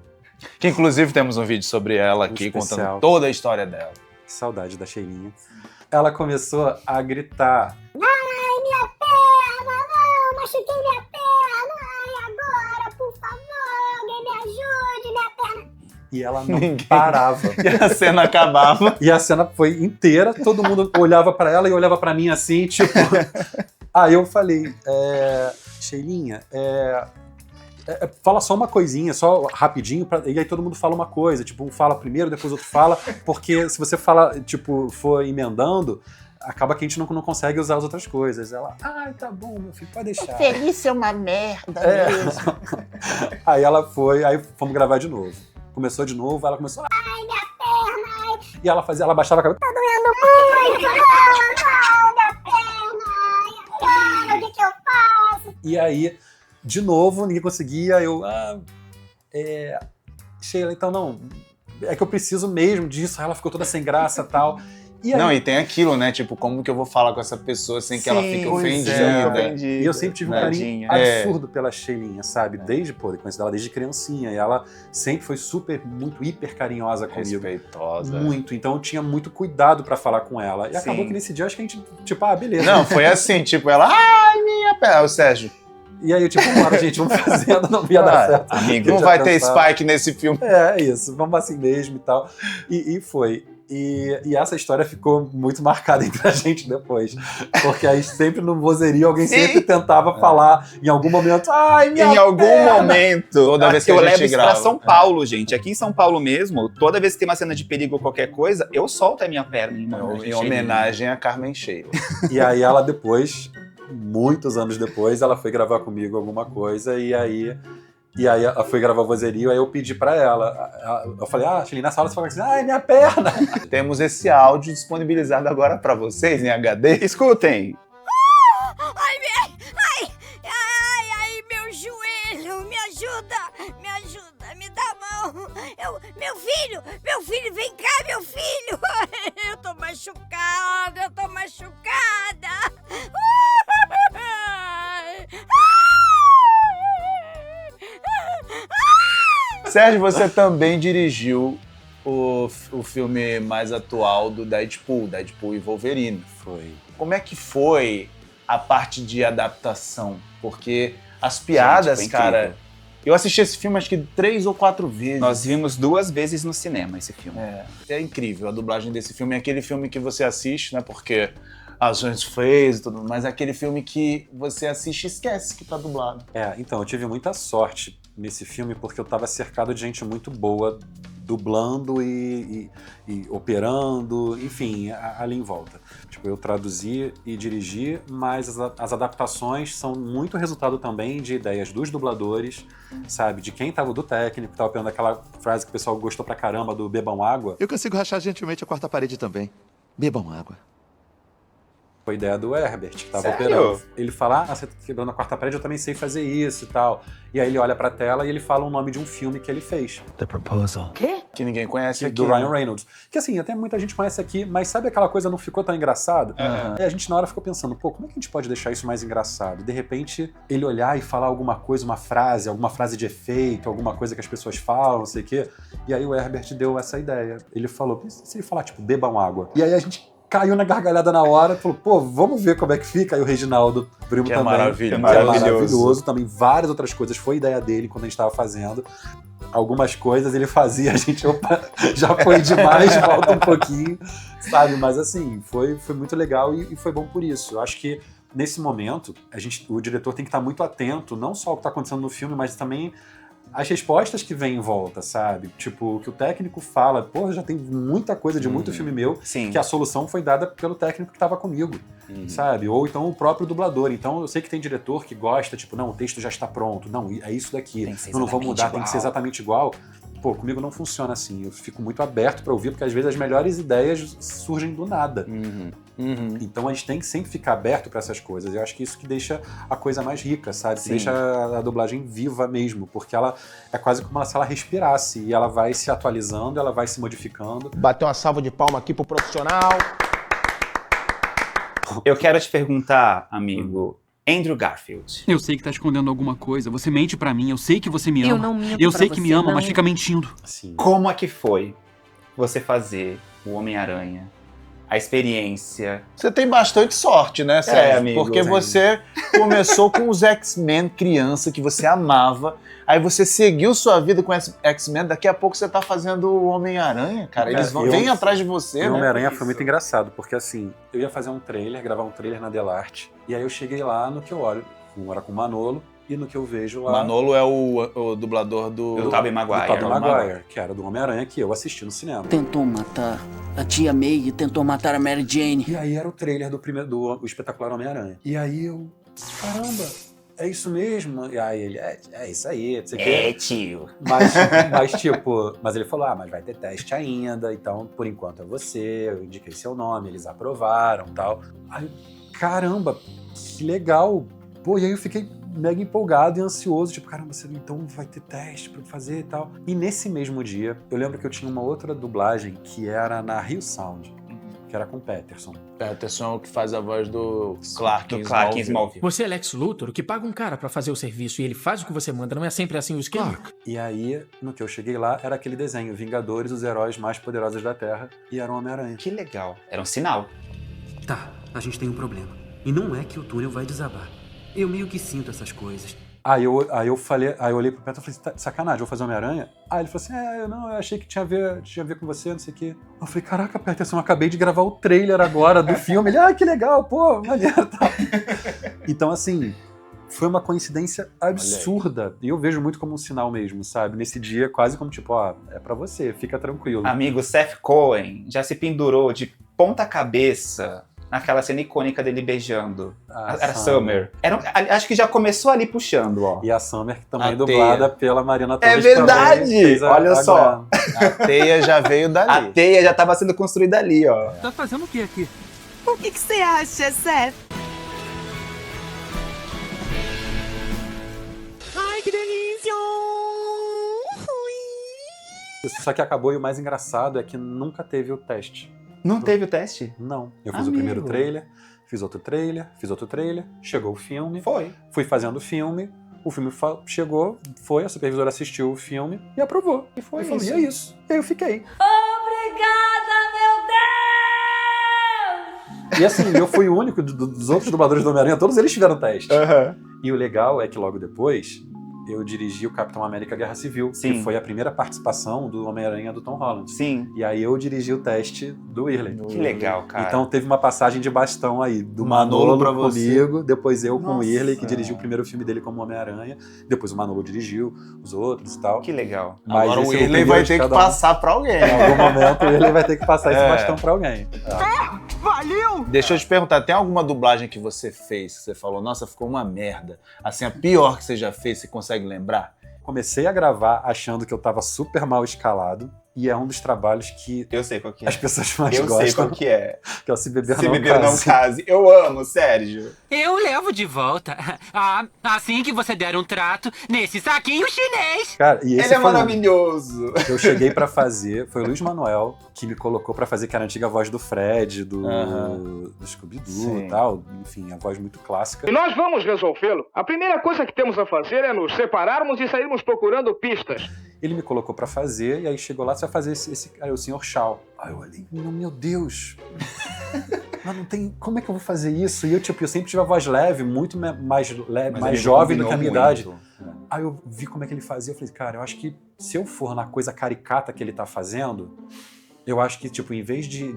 Que inclusive temos um vídeo sobre ela aqui, contando toda a história dela. Que saudade da Sheilinha. Ela começou a gritar. Ai, minha perna! Não, machuquei minha perna! Ai, agora, por favor, alguém me ajude, minha perna! E ela não parava. E a cena acabava. E a cena foi inteira, todo mundo olhava pra ela e olhava pra mim assim, tipo... Aí eu falei, Sheilinha, fala só uma coisinha, só rapidinho, e aí todo mundo fala uma coisa, tipo, um fala primeiro, depois outro fala, porque se você fala, tipo, for emendando, acaba que a gente não consegue usar as outras coisas. Ela, ai, tá bom, meu filho, pode deixar. Feliz é uma merda mesmo. Aí ela foi, aí fomos gravar de novo. Começou de novo, ela começou, ai, minha perna, ai. E ela baixava a cabeça, tá doendo muito, não, minha perna, ai, o que eu faço? E aí, de novo, ninguém conseguia, Sheila, então não, é que eu preciso mesmo disso. Aí ela ficou toda sem graça e tal. E aí... Não, e tem aquilo, né? Tipo, como que eu vou falar com essa pessoa sem que ela fique ofendida? E eu sempre tive um carinho absurdo pela Sheilinha, sabe? Desde, conheci ela desde criancinha. E ela sempre foi muito hiper carinhosa comigo. Respeitosa. Muito. Então eu tinha muito cuidado pra falar com ela. E acabou que nesse dia, acho que a gente, tipo, beleza. Não, foi assim, tipo, ela, ai, minha perna. O Sérgio. E aí, tipo, uma hora, gente, vamos fazendo, não ia dar certo. Amigo, não vai ter Spike nesse filme. É isso, vamos assim mesmo e tal. E foi. E essa história ficou muito marcada entre a gente depois. Porque aí sempre no vozerio alguém sempre tentava falar em algum momento. Ai, minha perna! Em algum momento. Toda vez que eu a gente levo isso grava. pra São Paulo, gente. Aqui em São Paulo mesmo, toda vez que tem uma cena de perigo ou qualquer coisa, eu solto a minha perna. Em homenagem a Carmen Sheila. E aí ela depois, muitos anos depois, ela foi gravar comigo alguma coisa e aí ela foi gravar o vozerio, aí eu pedi pra ela. Eu falei, Sheilinha, nessa aula você fala assim, ai, minha perna! Temos esse áudio disponibilizado agora pra vocês em HD. Escutem! Ai, meu joelho, me ajuda, me dá a mão. Meu filho, vem cá, meu filho. Eu tô machucada. Sérgio, você também dirigiu o filme mais atual do Deadpool e Wolverine. Foi. Como é que foi a parte de adaptação? Porque as piadas, Gente, cara... Eu assisti esse filme acho que 3 ou 4 vezes. Nós vimos 2 vezes no cinema esse filme. É incrível. A dublagem desse filme é aquele filme que você assiste, né? Porque a gente fez e tudo, mas é aquele filme que você assiste e esquece que tá dublado. Então, eu tive muita sorte nesse filme porque eu tava cercado de gente muito boa, dublando e operando, enfim, ali em volta. Tipo, eu traduzi e dirigi, mas as adaptações são muito resultado também de ideias dos dubladores, sabe? De quem tava, do técnico, tava pegando aquela frase que o pessoal gostou pra caramba do bebam água. Eu consigo rachar gentilmente a quarta parede também. Bebam água. Foi ideia do Herbert, que tava Sério? operando. Ele fala, você tá quebrando a quarta parede, eu também sei fazer isso e tal. E aí ele olha pra tela e ele fala o nome de um filme que ele fez. The Proposal. Quê? Que ninguém conhece aqui. Do Ryan Reynolds. Que assim, até muita gente conhece aqui, mas sabe aquela coisa não ficou tão engraçada? E a gente na hora ficou pensando, pô, como é que a gente pode deixar isso mais engraçado? E de repente, ele olhar e falar alguma coisa, alguma frase de efeito, alguma coisa que as pessoas falam, não sei o quê. E aí o Herbert deu essa ideia. Ele falou, se ele falar, tipo, bebam água. E aí a gente caiu na gargalhada na hora, falou, pô, vamos ver como é que fica. Aí o Reginaldo Primo Que também. maravilhoso. Também várias outras coisas. Foi ideia dele quando a gente tava fazendo. Algumas coisas ele fazia, a gente, opa, já foi demais, volta um pouquinho, sabe? Mas assim, foi muito legal e foi bom por isso. Eu acho que nesse momento, o diretor tem que estar muito atento, não só ao que está acontecendo no filme, mas também as respostas que vêm em volta, sabe? Tipo, que o técnico fala, pô, já tem muita coisa de muito filme meu, que a solução foi dada pelo técnico que estava comigo, sabe? Ou então o próprio dublador. Então eu sei que tem diretor que gosta, tipo, não, o texto já está pronto, não, é isso daqui, não vou mudar, tem que ser exatamente igual. Pô, comigo não funciona assim, eu fico muito aberto para ouvir, porque às vezes as melhores ideias surgem do nada. Então a gente tem que sempre ficar aberto para essas coisas. Eu acho que isso que deixa a coisa mais rica, sabe? Que deixa a dublagem viva mesmo, porque ela é quase como se ela respirasse e ela vai se atualizando, ela vai se modificando. Bateu uma salva de palma aqui pro profissional. Eu quero te perguntar, amigo, Andrew Garfield. Eu sei que tá escondendo alguma coisa. Você mente pra mim. Eu sei que você me ama. Eu não minto Eu pra sei que me você, ama, não. mas fica mentindo. Como é que foi você fazer o Homem-Aranha? A experiência. Você tem bastante sorte, né, Sérgio? Amigo, porque você começou com os X-Men criança, que você amava, aí você seguiu sua vida com X-Men, daqui a pouco você tá fazendo o Homem-Aranha, cara. Eles vêm atrás de você, né? O Homem-Aranha foi muito engraçado, porque assim, eu ia fazer um trailer, gravar um trailer na Delarte, e aí eu cheguei lá no que eu olho, fui morar com o Manolo, e no que eu vejo lá... Manolo é o dublador do Tobey Maguire. Do Tobey Maguire, que era do Homem-Aranha que eu assisti no cinema. Tentou matar a tia May e tentou matar a Mary Jane. E aí era o trailer do espetacular Homem-Aranha. E aí eu, caramba, é isso mesmo? E aí ele, é isso aí, não sei o quê. Tio. Mas ele falou, mas vai ter teste ainda, então por enquanto é você, eu indiquei seu nome, eles aprovaram e tal. Aí, caramba, que legal. Pô, e aí eu fiquei mega empolgado e ansioso, tipo, caramba, você então vai ter teste pra fazer e tal. E nesse mesmo dia, eu lembro que eu tinha uma outra dublagem que era na Rio Sound, que era com o Peterson. Peterson é o que faz a voz do Clark em Smallville. Você é Lex Luthor, que paga um cara pra fazer o serviço e ele faz o que você manda, não é sempre assim o esquema? E aí, no que eu cheguei lá, era aquele desenho, Vingadores, os heróis mais poderosos da Terra, e era o Homem-Aranha. Que legal. Era um sinal. Tá, a gente tem um problema. E não é que o túnel vai desabar. Eu meio que sinto essas coisas. Aí eu olhei pro Peterson e falei, tá de sacanagem, vou fazer Homem-Aranha? Aí ele falou assim, eu achei que tinha a ver com você, não sei o quê. Eu falei, caraca, Peterson, eu acabei de gravar o trailer agora do filme. Ele, que legal, pô, maneiro, tá. Então, assim, foi uma coincidência absurda. E eu vejo muito como um sinal mesmo, sabe? Nesse dia, quase como tipo, é pra você, fica tranquilo. Amigo, Seth Cohen já se pendurou de ponta cabeça naquela cena icônica dele beijando. Era Summer. Acho que já começou ali puxando, ó. E a Summer que também é dublada pela Marina Torres. É verdade! Olha só. A teia já veio dali. A teia já estava sendo construída ali, ó. Tá fazendo o que aqui? O que você acha, Seth? Ai, que delícia! Só que acabou e o mais engraçado é que nunca teve o teste. Não teve o teste? Não. Eu fiz o primeiro trailer, fiz outro trailer, chegou o filme. Foi. Fui fazendo o filme, O filme chegou, a supervisora assistiu o filme e aprovou. E foi isso. E é isso. E aí eu fiquei. Obrigada, meu Deus! E assim, eu fui o único dos outros dubladores do Homem-Aranha, todos eles tiveram teste. E o legal é que logo depois eu dirigi o Capitão América Guerra Civil, que foi a primeira participação do Homem-Aranha do Tom Holland. Sim. E aí eu dirigi o teste do Whirley. Que legal, cara. Então teve uma passagem de bastão aí, do Manolo pra comigo, depois eu com o Nossa. Whirley, que dirigiu o primeiro filme dele como Homem-Aranha, depois o Manolo dirigiu os outros e tal. Que legal. Mas Agora o esse é Whirley vai ter que passar pra alguém. Em algum momento ele vai ter que passar esse bastão pra alguém. Valeu! Deixa eu te perguntar, tem alguma dublagem que você fez, que você falou, nossa, ficou uma merda? Assim, a pior que você já fez, você consegue lembrar? Comecei a gravar achando que eu tava super mal escalado. E é um dos trabalhos que eu sei qual que é. As pessoas mais eu gostam. Eu sei qual que é. Que é o Se Beber, Se Não, Beber Case. Não Case. Eu amo, Sérgio. Eu levo de volta. Assim que você der um trato nesse saquinho chinês. Cara, e esse Ele é maravilhoso. Eu cheguei pra fazer, foi o Luiz Manuel que me colocou pra fazer, que era a antiga voz do Fred, do Scooby-Doo e tal. Enfim, a voz muito clássica. E nós vamos resolvê-lo. A primeira coisa que temos a fazer é nos separarmos e sairmos procurando pistas. Ele me colocou pra fazer, e aí chegou lá, você vai fazer esse cara, o Sr. Shaw. Aí eu olhei, meu Deus, mas não tem, como é que eu vou fazer isso? E eu sempre tive a voz leve, muito mais jovem do que a minha idade. Aí eu vi como é que ele fazia, eu falei, cara, eu acho que se eu for na coisa caricata que ele tá fazendo, eu acho que, tipo, em vez de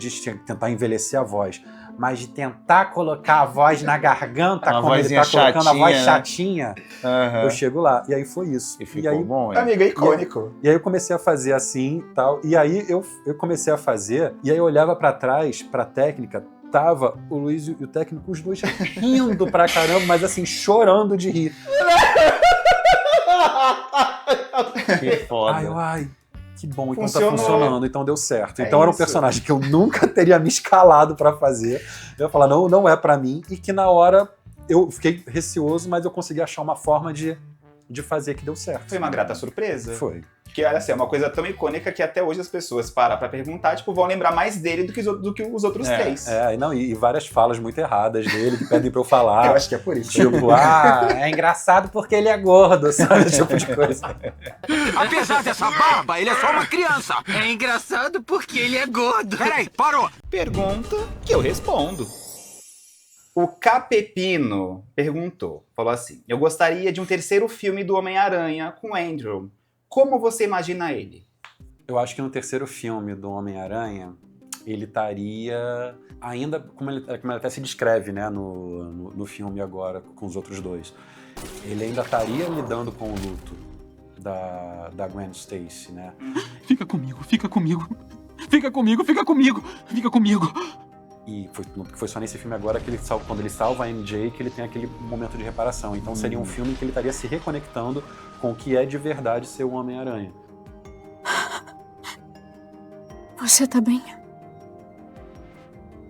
tentar envelhecer a voz, mas de tentar colocar a voz na garganta, uma como ele tá colocando chatinha, a voz né? chatinha, eu chego lá. E aí foi isso. E ficou bom, hein? Amigo, é icônico. E aí eu comecei a fazer assim e tal. E aí eu comecei a fazer, e aí eu olhava pra trás, pra técnica, tava o Luiz e o técnico, os dois rindo pra caramba, mas assim, chorando de rir. Que foda. Ai, que bom, então Funcionou. tá funcionando, então deu certo. É Então era um isso. personagem que eu nunca teria me escalado pra fazer. Eu ia falar, não é pra mim, e que na hora eu fiquei receoso, mas eu consegui achar uma forma de fazer que deu certo. Foi uma grata surpresa. Foi. Que olha assim, é uma coisa tão icônica que até hoje as pessoas param pra perguntar, tipo, vão lembrar mais dele do que os outros três. E várias falas muito erradas dele que pedem pra eu falar. Eu acho que é por isso. Tipo, é engraçado porque ele é gordo, sabe? Esse tipo de coisa. Apesar dessa barba, ele é só uma criança. É engraçado porque ele é gordo. Peraí, parou. Pergunta que eu respondo. O Capepino falou assim, eu gostaria de um terceiro filme do Homem-Aranha com Andrew. Como você imagina ele? Eu acho que no terceiro filme do Homem-Aranha, ele estaria ainda, como ele até se descreve, né, no filme agora, com os outros dois. Ele ainda estaria lidando com o luto da Gwen Stacy, né? Fica comigo, fica comigo. Fica comigo, fica comigo, fica comigo. E foi só nesse filme agora que quando ele salva a MJ, que ele tem aquele momento de reparação. Então seria um filme que ele estaria se reconectando com o que é de verdade ser o Homem-Aranha. Você tá bem?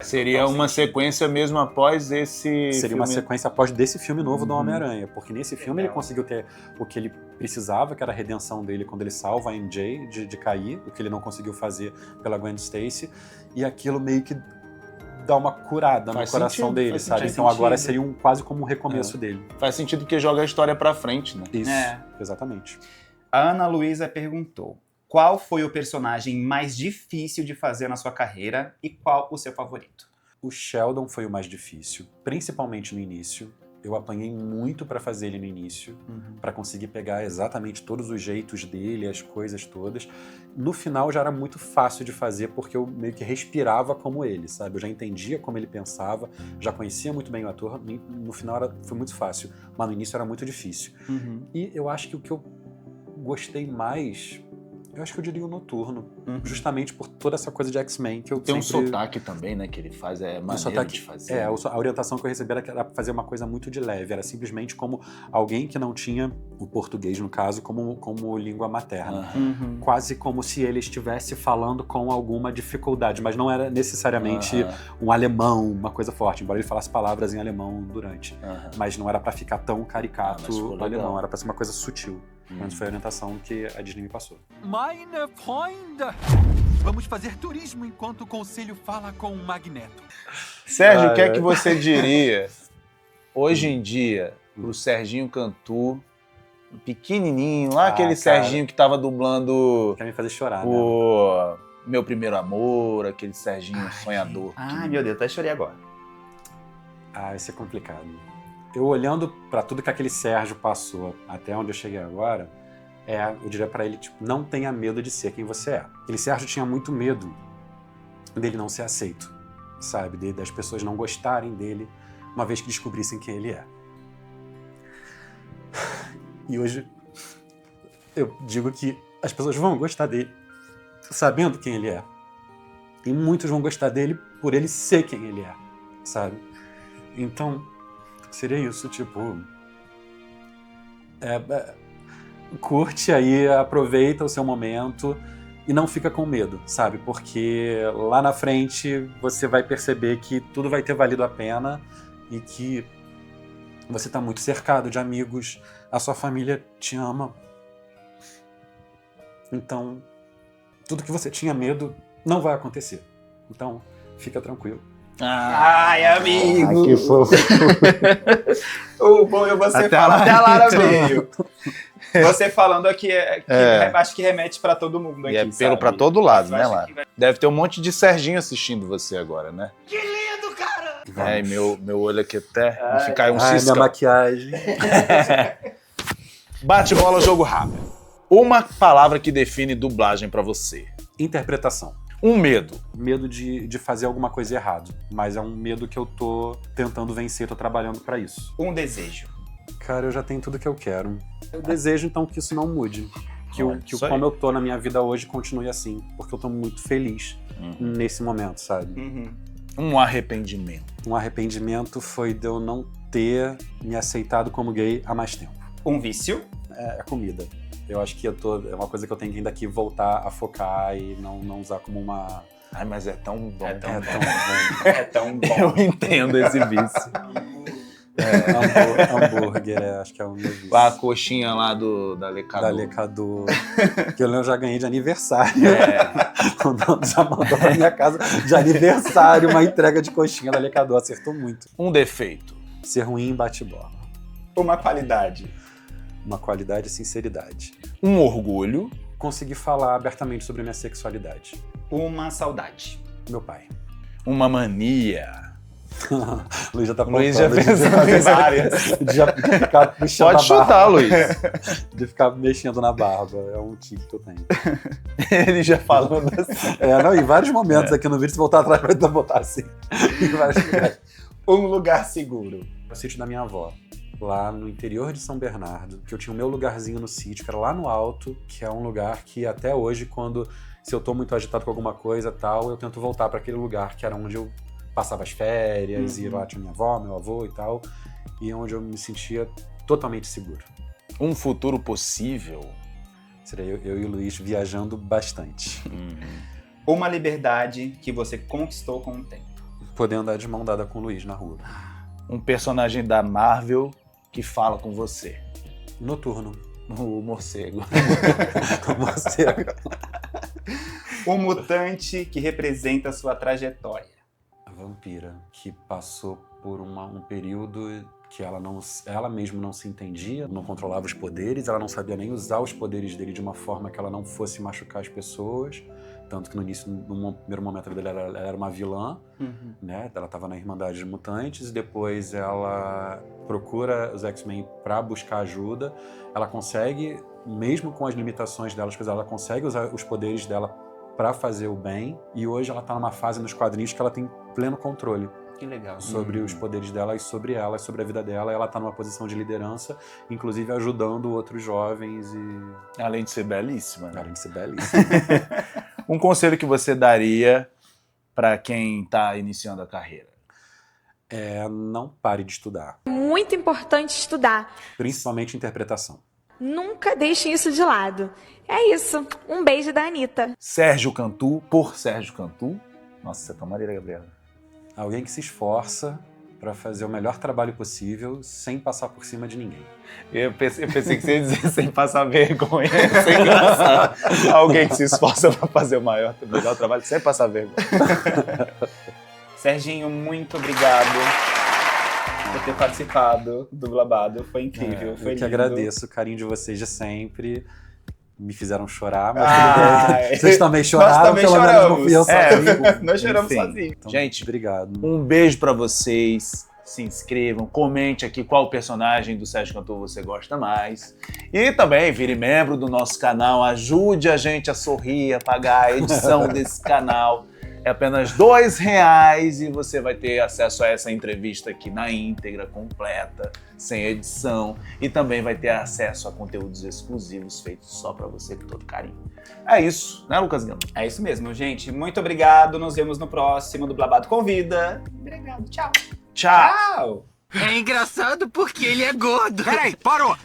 Seria uma sequência mesmo após esse Seria uma sequência após desse filme novo do Homem-Aranha. Porque nesse filme ele conseguiu ter o que ele precisava, que era a redenção dele quando ele salva a MJ de cair, o que ele não conseguiu fazer pela Gwen Stacy. E aquilo meio que dá uma curada no coração dele, sabe? Então agora seria quase como um recomeço dele. Faz sentido porque joga a história pra frente, né? Isso, exatamente. A Ana Luísa perguntou, qual foi o personagem mais difícil de fazer na sua carreira e qual o seu favorito? O Sheldon foi o mais difícil, principalmente no início. Eu apanhei muito pra fazer ele no início, pra conseguir pegar exatamente todos os jeitos dele, as coisas todas. No final já era muito fácil de fazer, porque eu meio que respirava como ele, sabe? Eu já entendia como ele pensava, já conhecia muito bem o ator. No final foi muito fácil, mas no início era muito difícil. E eu acho que o que eu gostei mais, eu acho que eu diria o Noturno, justamente por toda essa coisa de X-Men que eu Tem sempre... um sotaque também, né, que ele faz, é maneiro de fazer. A orientação que eu recebi era fazer uma coisa muito de leve, era simplesmente como alguém que não tinha o português, no caso, como língua materna. Quase como se ele estivesse falando com alguma dificuldade, mas não era necessariamente um alemão, uma coisa forte, embora ele falasse palavras em alemão durante. Mas não era pra ficar tão caricato o alemão, era pra ser uma coisa sutil. Mas foi a orientação que a Disney me passou. Meine Freunde! Vamos fazer turismo enquanto o conselho fala com o Magneto. Sérgio, o que é que você diria hoje em dia pro Serginho Cantu pequenininho, lá aquele cara. Serginho que tava dublando Quer me fazer chorar, né? o Meu Primeiro Amor, aquele Serginho sonhador. Ai, meu Deus, até chorei agora. Ah, isso é complicado. Eu olhando pra tudo que aquele Sérgio passou até onde eu cheguei agora, eu diria pra ele, tipo, não tenha medo de ser quem você é. Aquele Sérgio tinha muito medo dele não ser aceito, sabe? Das pessoas não gostarem dele uma vez que descobrissem quem ele é. E hoje eu digo que as pessoas vão gostar dele sabendo quem ele é. E muitos vão gostar dele por ele ser quem ele é, sabe? Então, seria isso, tipo... curte aí, aproveita o seu momento e não fica com medo, sabe? Porque lá na frente você vai perceber que tudo vai ter valido a pena e que você tá muito cercado de amigos, a sua família te ama. Então, tudo que você tinha medo não vai acontecer. Então, fica tranquilo. Ai, amigo! Ai, que fofo. O bom é você falar, até a Lara veio. Você falando aqui, acho que remete pra todo mundo aqui, E é pelo pra todo lado, né, Lara? Deve ter um monte de Serginho assistindo você agora, né? Que lindo, cara! É, e meu olho aqui até ficar um cisco. Minha maquiagem. Bate-bola, jogo rápido. Uma palavra que define dublagem pra você. Interpretação. Um medo. Medo de fazer alguma coisa errado. Mas é um medo que eu tô tentando vencer, tô trabalhando pra isso. Um desejo. Cara, eu já tenho tudo que eu quero. Eu desejo, então, que isso não mude. Que isso aí. como eu tô na minha vida hoje continue assim. Porque eu tô muito feliz nesse momento, sabe? Um arrependimento. Um arrependimento foi de eu não ter me aceitado como gay há mais tempo. Um vício. É comida. Eu acho que é uma coisa que eu tenho que ainda aqui voltar a focar e não usar como uma... Ai, mas é tão bom. É tão bom. Eu entendo esse vício. Hambúrguer, acho que é o meu vício. A coxinha lá da Lecador. Da Lecador. Que eu já ganhei de aniversário. O dono já mandou pra minha casa de aniversário uma entrega de coxinha da Lecador. Acertou muito. Um defeito. Ser ruim em bate-bola. Uma qualidade. Uma qualidade e sinceridade. Um orgulho. Conseguir falar abertamente sobre a minha sexualidade. Uma saudade. Meu pai. Uma mania. Luiz já tá Luiz já pensou em várias. De ficar mexendo Pode na chutar, barba. Luiz. De ficar mexendo na barba. É um tique que eu tenho. Ele já falando assim. Em vários momentos aqui no vídeo, se voltar atrás, vai botar assim. Em vários lugares. Um lugar seguro. O sítio da minha avó. Lá no interior de São Bernardo, que eu tinha o meu lugarzinho no sítio, que era lá no alto, que é um lugar que até hoje, se eu tô muito agitado com alguma coisa e tal, eu tento voltar para aquele lugar que era onde eu passava as férias, e lá tinha minha avó, meu avô e tal, e onde eu me sentia totalmente seguro. Um futuro possível? Seria eu e o Luiz viajando bastante. Uma liberdade que você conquistou com o tempo. Poder andar de mão dada com o Luiz na rua. Um personagem da Marvel que fala com você. Noturno. O morcego. O morcego. Um mutante que representa a sua trajetória. A vampira, que passou por um período que ela mesma não se entendia, não controlava os poderes, ela não sabia nem usar os poderes dele de uma forma que ela não fosse machucar as pessoas. Tanto que no início, no primeiro momento dela, ela era uma vilã, né? Ela estava na Irmandade de Mutantes, depois ela procura os X-Men para buscar ajuda. Ela consegue, mesmo com as limitações dela, ela consegue usar os poderes dela para fazer o bem. E hoje ela está numa fase nos quadrinhos que ela tem pleno controle. Que legal. Sobre os poderes dela e sobre ela, sobre a vida dela. Ela tá numa posição de liderança, inclusive ajudando outros jovens e... Além de ser belíssima. Né? Além de ser belíssima. Um conselho que você daria para quem tá iniciando a carreira? Não pare de estudar. Muito importante estudar. Principalmente interpretação. Nunca deixem isso de lado. É isso. Um beijo da Anitta. Sérgio Cantu, por Sérgio Cantu. Nossa, você tomaria, Gabriela. Alguém que se esforça para fazer o melhor trabalho possível sem passar por cima de ninguém. Eu pensei que você ia dizer sem passar vergonha, sem engraçado. Alguém que se esforça para fazer o melhor trabalho sem passar vergonha. Serginho, muito obrigado por ter participado do Dublabado. Foi incrível, foi Eu lindo. que agradeço o carinho de vocês de sempre. Me fizeram chorar, mas vocês também choraram, nós também pelo menos não fui eu sozinho. Nós choramos Enfim. sozinhos. Então, Gente, obrigado. Um beijo pra vocês. Se inscrevam, comente aqui qual personagem do Sérgio Cantor você gosta mais. E também vire membro do nosso canal, ajude a gente a sorrir, a pagar a edição desse canal. É apenas R$2 e você vai ter acesso a essa entrevista aqui na íntegra, completa, sem edição. E também vai ter acesso a conteúdos exclusivos feitos só pra você com todo carinho. É isso, né, Lucas Gama? É isso mesmo, gente. Muito obrigado. Nos vemos no próximo Dublabado Convida. Obrigado, tchau. Tchau! É engraçado porque ele é gordo. Peraí, parou!